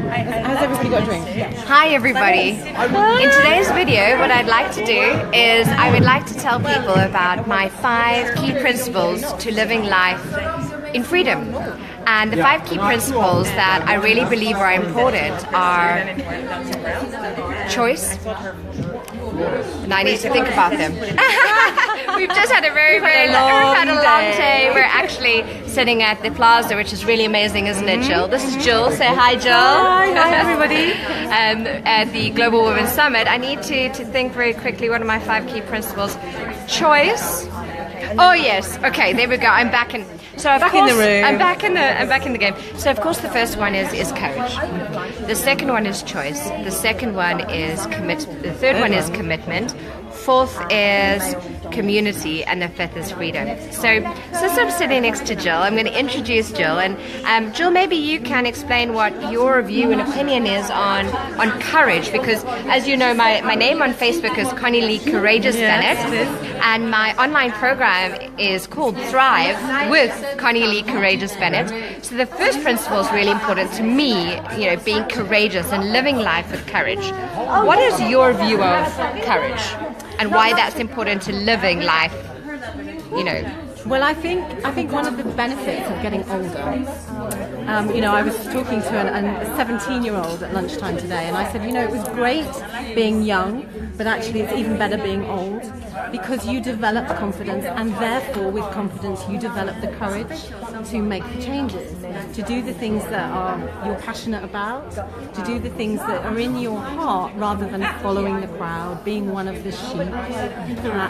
Has everybody got a drink? Hi everybody. In today's video, what I'd like to do is I would like to tell people about my 5 key principles to living life in freedom. And the 5 key principles that I really believe are important are choice. And I need to think about them. We've just had a long day. We're actually sitting at the plaza, which is really amazing, isn't it, Gill? This is Gill. Say hi, Gill. Hi everybody. At the Global Women's Summit, I need to think very quickly. What are my 5 key principles? Choice. Oh yes. Okay, there we go. I'm back in. So of course, in the room. I'm back in the game. So of course, the first one is courage. The second one is choice. The second one is The third one is commitment. Fourth is community, and the fifth is freedom. So since I'm sitting next to Gill, I'm going to introduce Gill, and Gill, maybe you can explain what your view and opinion is on courage, because as you know, my name on Facebook is Connie-Lee Courageous Bennett, and my online program is called Thrive with Connie-Lee Courageous Bennett. So the first principle is really important to me, being courageous and living life with courage. What is your view of courage? And why that's important to living life, Well, I think one of the benefits of getting older, I was talking to a 17-year-old at lunchtime today, and I said, it was great being young, but actually it's even better being old, because you develop confidence, and therefore with confidence you develop the courage to make the changes, to do the things that you're passionate about, to do the things that are in your heart rather than following the crowd, being one of the sheep.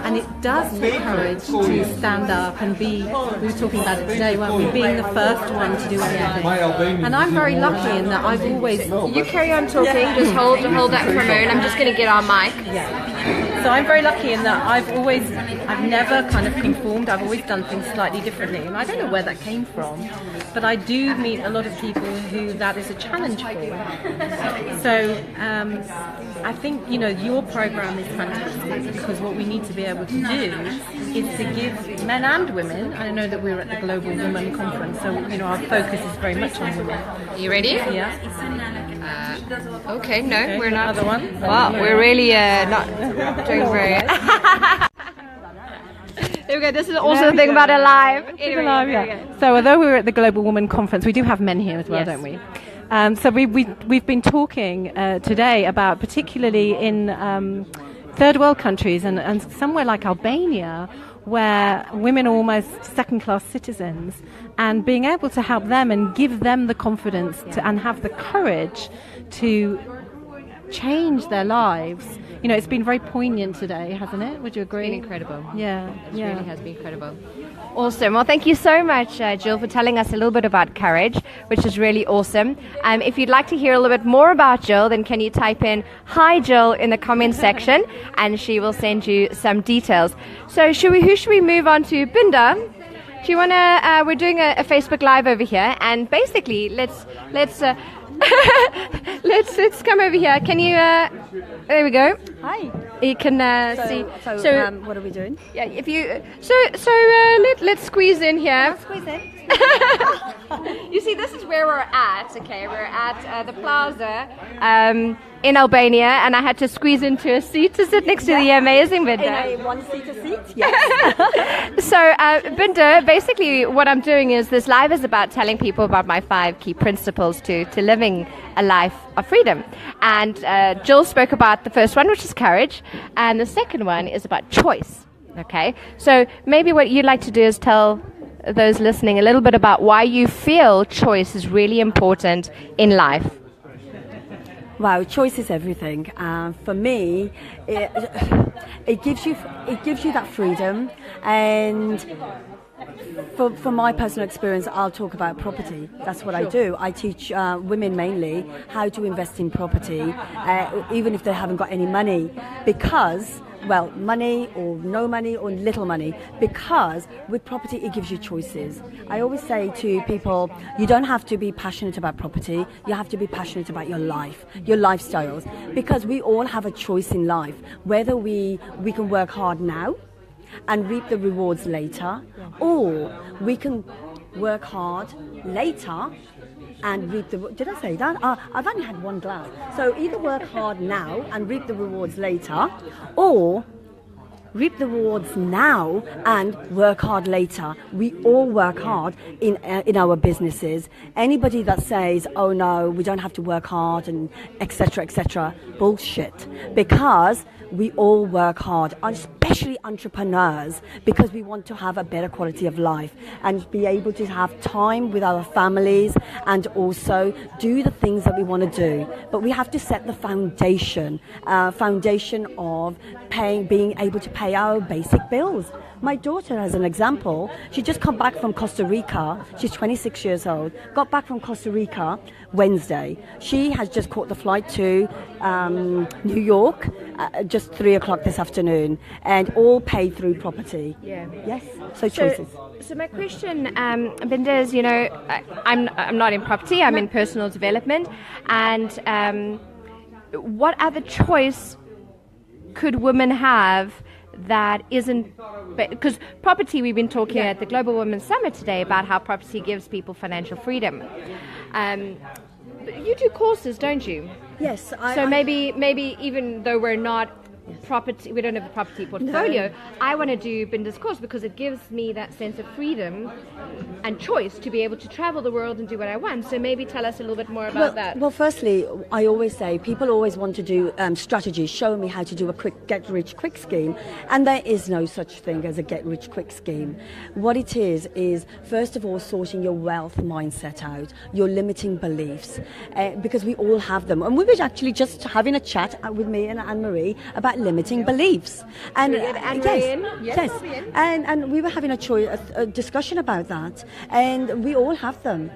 And it does take courage to stand up and be, we were talking about it today, weren't we, being the first one to do anything. And I'm very lucky in that I've always... You carry on talking, just hold that for a moment, I'm just going to get our mic. Yeah. So I'm very lucky in that I've never kind of conformed, I've always done things slightly differently, and I don't know where that came from, but I do meet a lot of people who that is a challenge for. So I think, your program is fantastic, because what we need to be able to do is to give men and women, I know that we're at the Global Women Conference, so our focus is very much on women. Are you ready? Yeah. Okay, no, we're not. Another one? Wow, we're really not doing very... There we go, this is also the thing about a live. Anyway, So although we were at the Global Women Conference, we do have men here as well, yes. don't we? So we've been talking today about, particularly in third world countries and somewhere like Albania, where women are almost second-class citizens, and being able to help them and give them the confidence and have the courage to change their lives. It's been very poignant today, hasn't it? Would you agree? It's been incredible. Yeah. It really has been incredible. Awesome. Well, thank you so much, Gill, for telling us a little bit about courage, which is really awesome. If you'd like to hear a little bit more about Gill, then can you type in "Hi Gill" in the comment section, and she will send you some details. So who should we move on to? Bindar, do you want to? We're doing a Facebook Live over here, and basically, let's let's come over here. Can you? There we go. Hi. You can see. So what are we doing? Yeah, if you let's squeeze in here. Squeeze in. You see, this is where we're at. Okay, we're at the plaza in Albania, and I had to squeeze into a seat to sit next to the amazing Bindar. In a one-seater seat. Yes. So Bindar, basically, what I'm doing is this live is about telling people about my 5 key principles to living a life of freedom. And Gill spoke about the first one, which is courage, and the second one is about choice. Okay, so maybe what you'd like to do is tell those listening a little bit about why you feel choice is really important in life. Wow, choice is everything. For me, it gives you that freedom, and for my personal experience, I'll talk about property. That's what I do. I teach women mainly how to invest in property, even if they haven't got any money, because money or no money or little money, because with property it gives you choices. I always say to people, you don't have to be passionate about property, you have to be passionate about your life, your lifestyles, because we all have a choice in life, whether we can work hard now and reap the rewards later, or we can work hard later and reap the... Did I say that? I've only had one glass. So either work hard now and reap the rewards later, or reap the rewards now and work hard later. We all work hard in our businesses. Anybody that says, oh no, we don't have to work hard and etc., bullshit. Because we all work hard, especially entrepreneurs, because we want to have a better quality of life and be able to have time with our families and also do the things that we want to do. But we have to set the foundation of being able to pay our basic bills. My daughter, as an example, she just come back from Costa Rica. She's 26 years old. Got back from Costa Rica Wednesday. She has just caught the flight to New York just 3 o'clock this afternoon, and all paid through property. Yeah. Yes. So choices. So my question, Bindar, is, I'm not in property. I'm in personal development, and what other choice could women have that isn't, because property, we've been talking at the Global Women's Summit today about how property gives people financial freedom. You do courses, don't you? Yes. Maybe even though we're not property, we don't have a property portfolio, No. I want to do Bindar's course because it gives me that sense of freedom and choice to be able to travel the world and do what I want. So maybe tell us a little bit more about that. Well, firstly, I always say people always want to do strategies, show me how to do a quick get-rich-quick scheme, and there is no such thing as a get-rich-quick scheme. What it is first of all sorting your wealth mindset out, your limiting beliefs, because we all have them. And we were actually just having a chat with me and Anne-Marie about limiting beliefs. And yes, and we were having a discussion about that, and we all have them.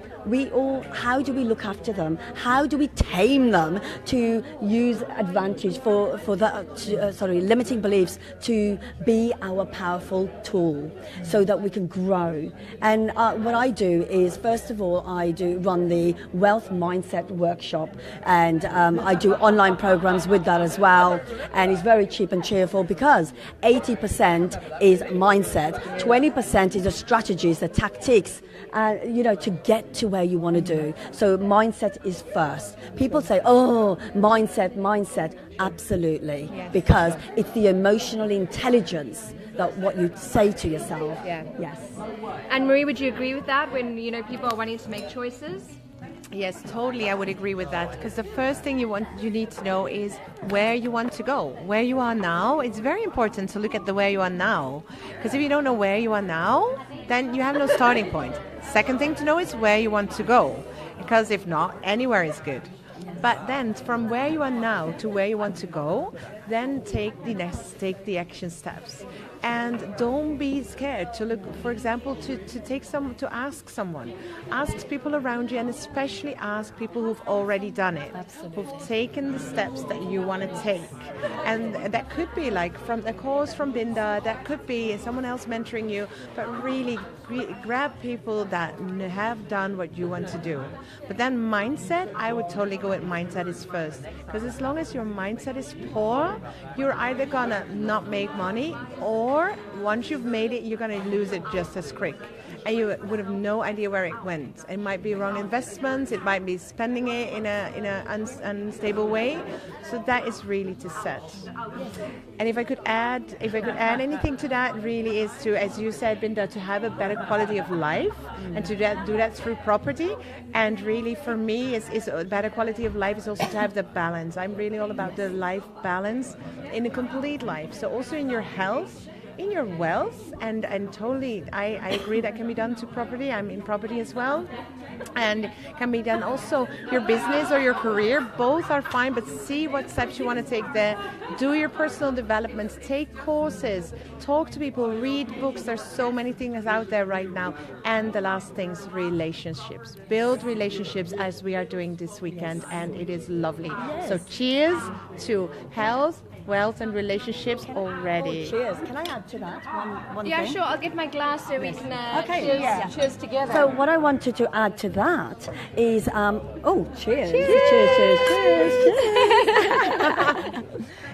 How do we look after them? How do we tame them to use advantage for limiting beliefs to be our powerful tool so that we can grow? And what I do is, first of all, I do run the Wealth Mindset Workshop, and I do online programs with that as well, and it's very cheap and cheerful because 80% is mindset, 20% is the strategies, the tactics, to get to where you want to do. So mindset is first. People say, oh, mindset. Absolutely. Yes. Because it's the emotional intelligence that what you say to yourself. Yeah. Yes. And Marie, would you agree with that when, people are wanting to make choices? Yes, totally. I would agree with that, because the first thing you need to know is where you want to go. Where you are now, it's very important to look at the where you are now, because if you don't know where you are now, then you have no starting point. Second thing to know is where you want to go, because if not, anywhere is good. But then from where you are now to where you want to go, then take the action steps. And don't be scared to look, for example, to ask someone. Ask people around you, and especially ask people who've already done it. Absolutely. Who've taken the steps that you want to take. And that could be like from a course from Bindar, that could be someone else mentoring you, but really grab people that have done what you want to do. But then mindset, I would totally go with mindset is first. Because as long as your mindset is poor, you're either going to not make money, or once you've made it, you're going to lose it just as quick. And you would have no idea where it went. It might be wrong investments. It might be spending it in a unstable way. So that is really to set. And if I could add anything to that, really is to, as you said, Bindar, to have a better quality of life, and to do that through property. And really, for me, is a better quality of life is also to have the balance. I'm really all about the life balance in a complete life. So also in your health, in your wealth, and totally, I agree that can be done to property. I'm in property as well, and can be done also your business or your career. Both are fine, but see what steps you want to take there. Do your personal development, take courses, talk to people, read books. There's so many things out there right now. And the last thing is relationships. Build relationships, as we are doing this weekend, and it is lovely. Yes. So cheers to health, wealth and relationships already. Cheers. Can I add to that one thing? Yeah, sure. I'll get my glass so we can cheers together. So what I wanted to add to that is, cheers. Cheers.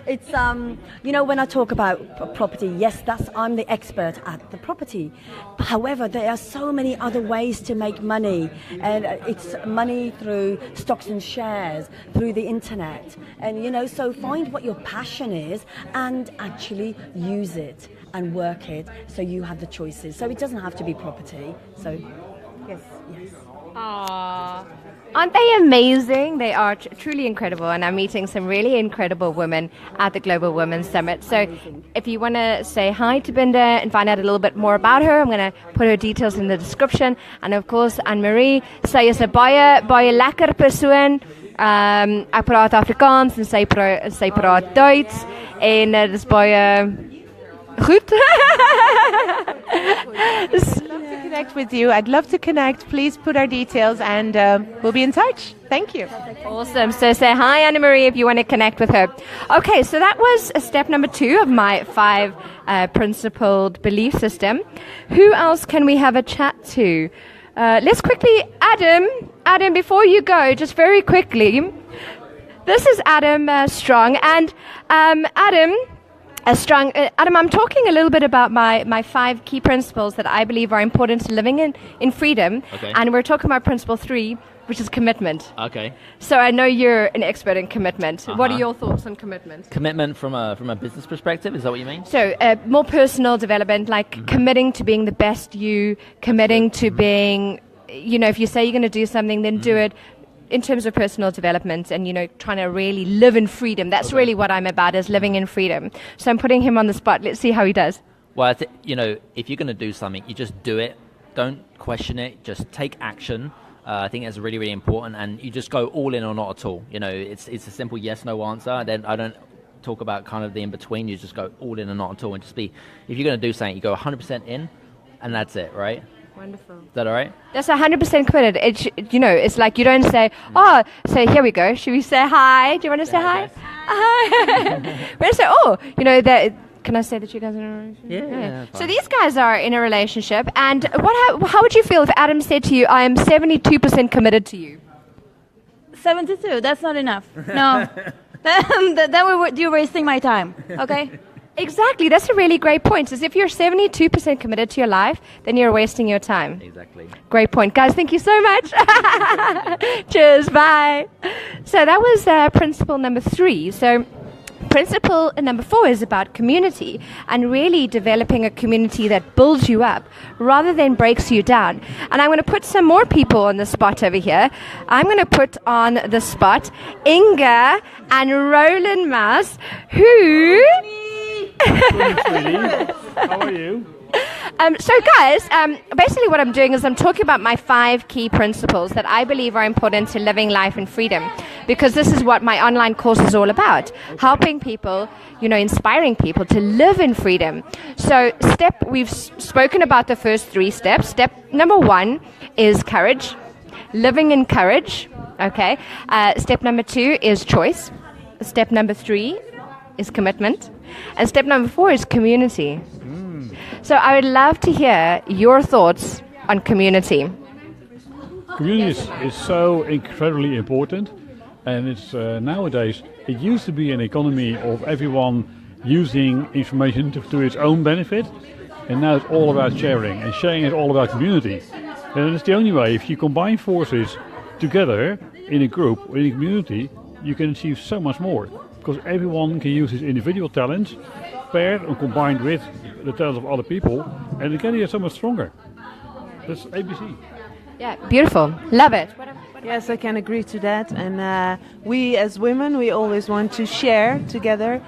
It's when I talk about property, yes, I'm the expert at the property. However, there are so many other ways to make money, and it's money through stocks and shares, through the internet, and so find what your passion is and actually use it and work it so you have the choices. So it doesn't have to be property. So yes. Aww. Aren't they amazing? They are truly incredible, and I'm meeting some really incredible women at the Global Women's Summit. So if you want to say hi to Bindar and find out a little bit more about her, I'm going to put her details in the description. And of course, Anne-Marie, sy is 'n baie lekker persoon. Ek praat Afrikaans en sy praat Duits en dit is baie goed. Connect with you. I'd love to connect. Please put our details and we'll be in touch. Thank you. Awesome. So say hi, Anne-Marie, if you want to connect with her. Okay, so that was step number 2 of my 5 principled belief system. Who else can we have a chat to? Let's quickly, Adam, before you go, just very quickly, this is Adam Strong. And Adam, I'm talking a little bit about my 5 key principles that I believe are important to living in freedom. Okay. And we're talking about principle 3, which is commitment. Okay. So I know you're an expert in commitment. What are your thoughts on commitment? Commitment from a business perspective, is that what you mean? So more personal development, like committing to being the best you, committing to being, if you say you're going to do something, then do it. In terms of personal development and, trying to really live in freedom. That's really what I'm about, is living in freedom. So I'm putting him on the spot. Let's see how he does. Well, if you're going to do something, you just do it. Don't question it. Just take action. I think that's really, really important. And you just go all in or not at all. It's a simple yes, no answer. Then I don't talk about kind of the in-between. You just go all in or not at all. And if you're going to do something, you go 100% in and that's it, right? Wonderful. Is that all right? That's 100% committed. It's like you don't say, so here we go. Should we say hi? Do you want to say hi? We're going to say, that. Can I say that you guys are in a relationship? Yeah. So these guys are in a relationship, and how would you feel if Adam said to you, I am 72% committed to you? 72, that's not enough. No. then you're wasting my time, okay? Exactly. That's a really great point. Is if you're 72% committed to your life, then you're wasting your time. Exactly. Great point. Guys, thank you so much. Cheers. Bye. So that was principle number 3. So principle number 4 is about community and really developing a community that builds you up rather than breaks you down. And I'm going to put some more people on the spot over here. I'm going to put on the spot Inge and Roland Mous, who... How are you? So guys, basically what I'm doing is I'm talking about my 5 key principles that I believe are important to living life in freedom, because this is what my online course is all about, helping people, inspiring people to live in freedom. So we've spoken about the first 3 steps. Step number 1 is courage, living in courage. Okay. Step number 2 is choice. Step number 3 is commitment. And step number 4 is community. So I would love to hear your thoughts on community. Community is so incredibly important, and it's nowadays, it used to be an economy of everyone using information to its own benefit, and now it's all about sharing, and sharing is all about community. And it's the only way. If you combine forces together in a group, in a community, you can achieve so much more. Because everyone can use his individual talents, paired and combined with the talents of other people, and together you're so much stronger. That's ABC. Yeah, beautiful. Love it. Yes, I can agree to that. And we as women, we always want to share together.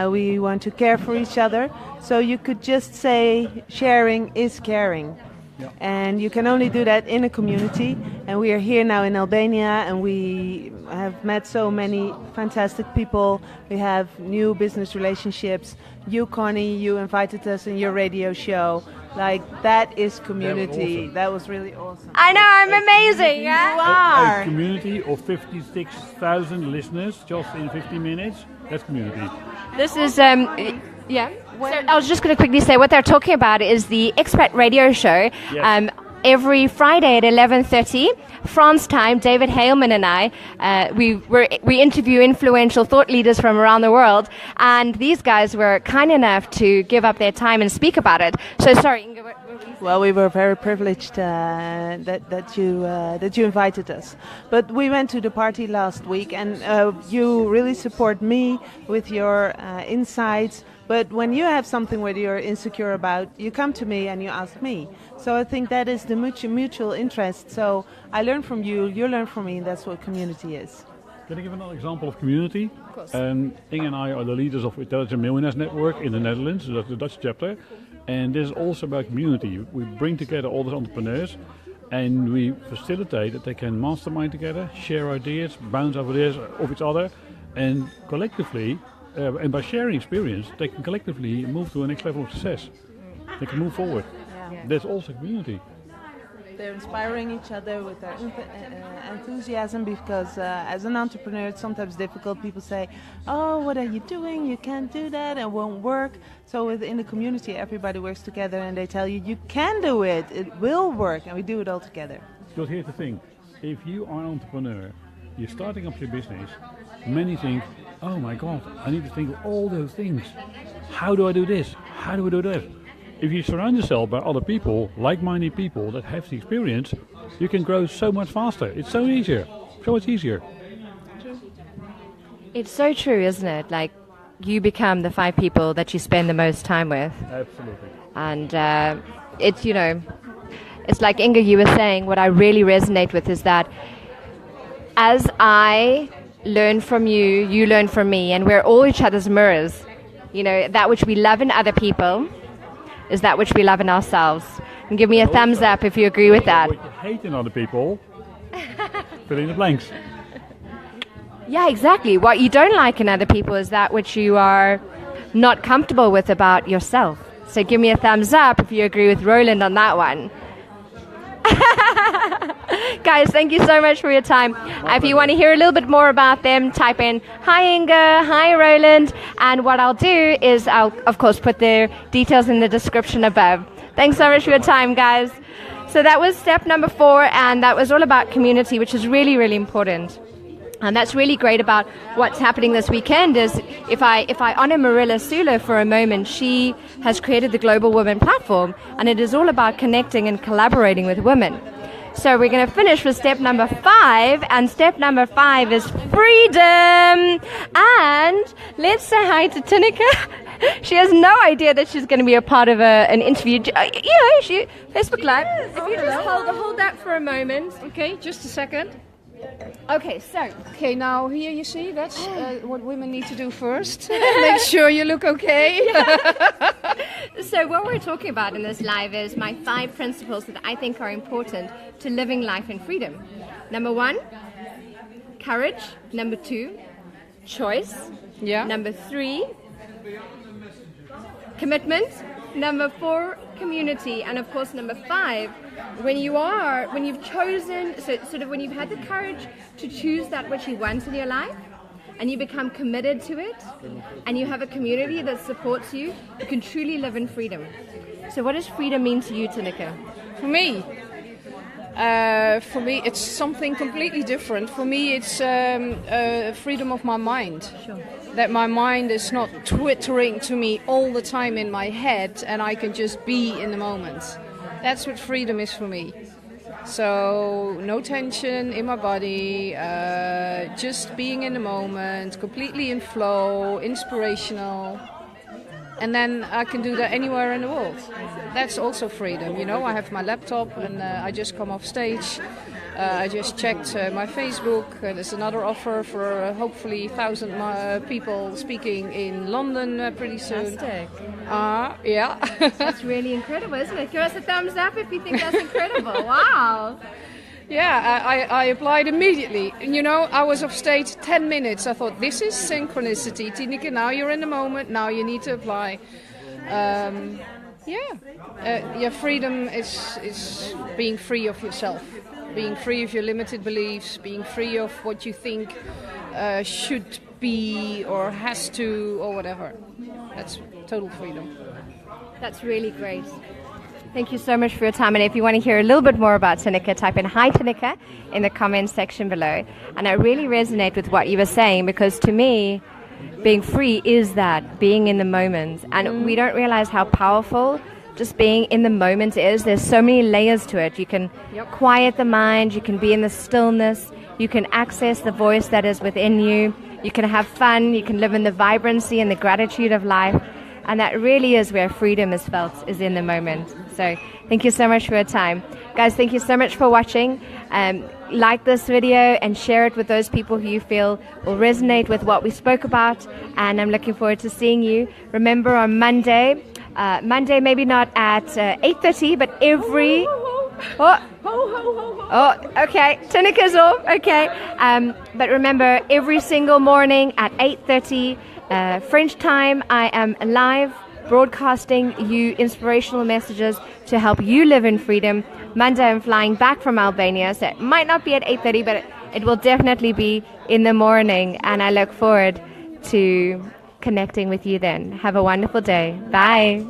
We want to care for each other. So you could just say sharing is caring. Yeah. And you can only do that in a community. And we are here now in Albania, and we have met so many fantastic people. We have new business relationships. You, Connie, you invited us in your radio show. Like, that is community. That was really awesome. I know, I'm amazing, yeah? You are. A community of 56,000 listeners just in 50 minutes. That's community. This is, yeah. So I was just going to quickly say what they're talking about is the expat radio show. Yes. every Friday at 11:30 France time. David Haleman and I, we interview influential thought leaders from around the world, and these guys were kind enough to give up their time and speak about it. So sorry, Inge, what were you saying? Well, we were very privileged that you invited us. But we went to the party last week, and you really support me with your insights. But when you have something where you're insecure about, you come to me and you ask me. So I think that is the mutual interest. So I learn from you, you learn from me, and that's what community is. Can I give another example of community? Of course. Inge and I are the leaders of Intelligent Millionaires Network in the Netherlands, so that's the Dutch chapter. And this is also about community. We bring together all the entrepreneurs and we facilitate that they can mastermind together, share ideas, bounce ideas off each other, and collectively, and by sharing experience, they can collectively move to a next level of success. They can move forward. Yeah. That's also community. They're inspiring each other with their enthusiasm, because as an entrepreneur it's sometimes difficult. People say, oh, what are you doing? You can't do that, it won't work. So within the community everybody works together and they tell you, you can do it, it will work, and we do it all together. Because here's the thing, if you are an entrepreneur, you're starting up your business, many think, oh my God, I need to think of all those things. How do I do this? How do I do that? If you surround yourself by other people, like-minded people that have the experience, you can grow so much faster. It's so easier. So much easier. It's so true, isn't it? Like, you become the 5 people that you spend the most time with. Absolutely. And it's, you know, it's like Inge, you were saying, what I really resonate with is that as I learn from you, you learn from me, and we're all each other's mirrors. You know, that which we love in other people is that which we love in ourselves. And give me a thumbs up if you agree with that. What you hate in other people, fill in the blanks. Yeah, exactly. What you don't like in other people is that which you are not comfortable with about yourself. So give me a thumbs up if you agree with Roland on that one. Guys, thank you so much for your time. If you want to hear a little bit more about them, type in hi Inge, hi Roland, and what I'll do is I'll of course put their details in the description above. Thanks so much for your time, guys. So that was step number 4, and that was all about community, which is really, really important. And that's really great about what's happening this weekend is if I honor Marilla Sula for a moment, she has created the Global Women Platform, and it is all about connecting and collaborating with women. So we're going to finish with step number 5, and step number 5 is freedom. And let's say hi to Tineke. She has no idea that she's going to be a part of an interview. You know, she Facebook Live. If you just hold that for a moment. Okay, just a second. Okay, so. Okay, now here you see, that's what women need to do first. Make sure you look okay. So what we're talking about in this live is my 5 principles that I think are important to living life in freedom. Number 1, courage. Number 2, choice. Yeah. Number 3, commitment. Number 4, community. And of course, number 5, when you've chosen, so sort of when you've had the courage to choose that which you want in your life, and you become committed to it, and you have a community that supports you, you can truly live in freedom. So what does freedom mean to you, Tineke? For me, it's something completely different. For me, it's freedom of my mind. Sure. That my mind is not twittering to me all the time in my head, and I can just be in the moment. That's what freedom is for me. So no tension in my body, just being in the moment, completely in flow, inspirational. And then I can do that anywhere in the world. That's also freedom, you know. I have my laptop and I just come off stage. I just checked my Facebook. There's another offer for hopefully 1,000 people speaking in London pretty soon. Fantastic. Yeah. That's really incredible, isn't it? Give us a thumbs up if you think that's incredible. Wow. Yeah, I applied immediately. You know, I was off stage 10 minutes. I thought, this is synchronicity. Tineke, now you're in the moment. Now you need to apply. Freedom is being free of yourself. Being free of your limited beliefs. Being free of what you think should be or has to or whatever. That's total freedom. That's really great. Thank you so much for your time. And if you want to hear a little bit more about Tineke, type in "Hi Tineke" in the comments section below. And I really resonate with what you were saying, because to me, being free is that, being in the moment. And we don't realize how powerful just being in the moment is. There's so many layers to it. You can quiet the mind, you can be in the stillness, you can access the voice that is within you, you can have fun, you can live in the vibrancy and the gratitude of life. And that really is where freedom is felt, is in the moment. So thank you so much for your time. Guys, thank you so much for watching. Like this video and share it with those people who you feel will resonate with what we spoke about. And I'm looking forward to seeing you. Remember, on Monday, maybe not at 8:30, but every... Oh, okay. Tineke's off. Okay. But remember, every single morning at 8:30 French time, I am live broadcasting you inspirational messages to help you live in freedom. Monday, I'm flying back from Albania, so it might not be at 8:30, but it will definitely be in the morning. And I look forward to connecting with you then. Have a wonderful day. Bye.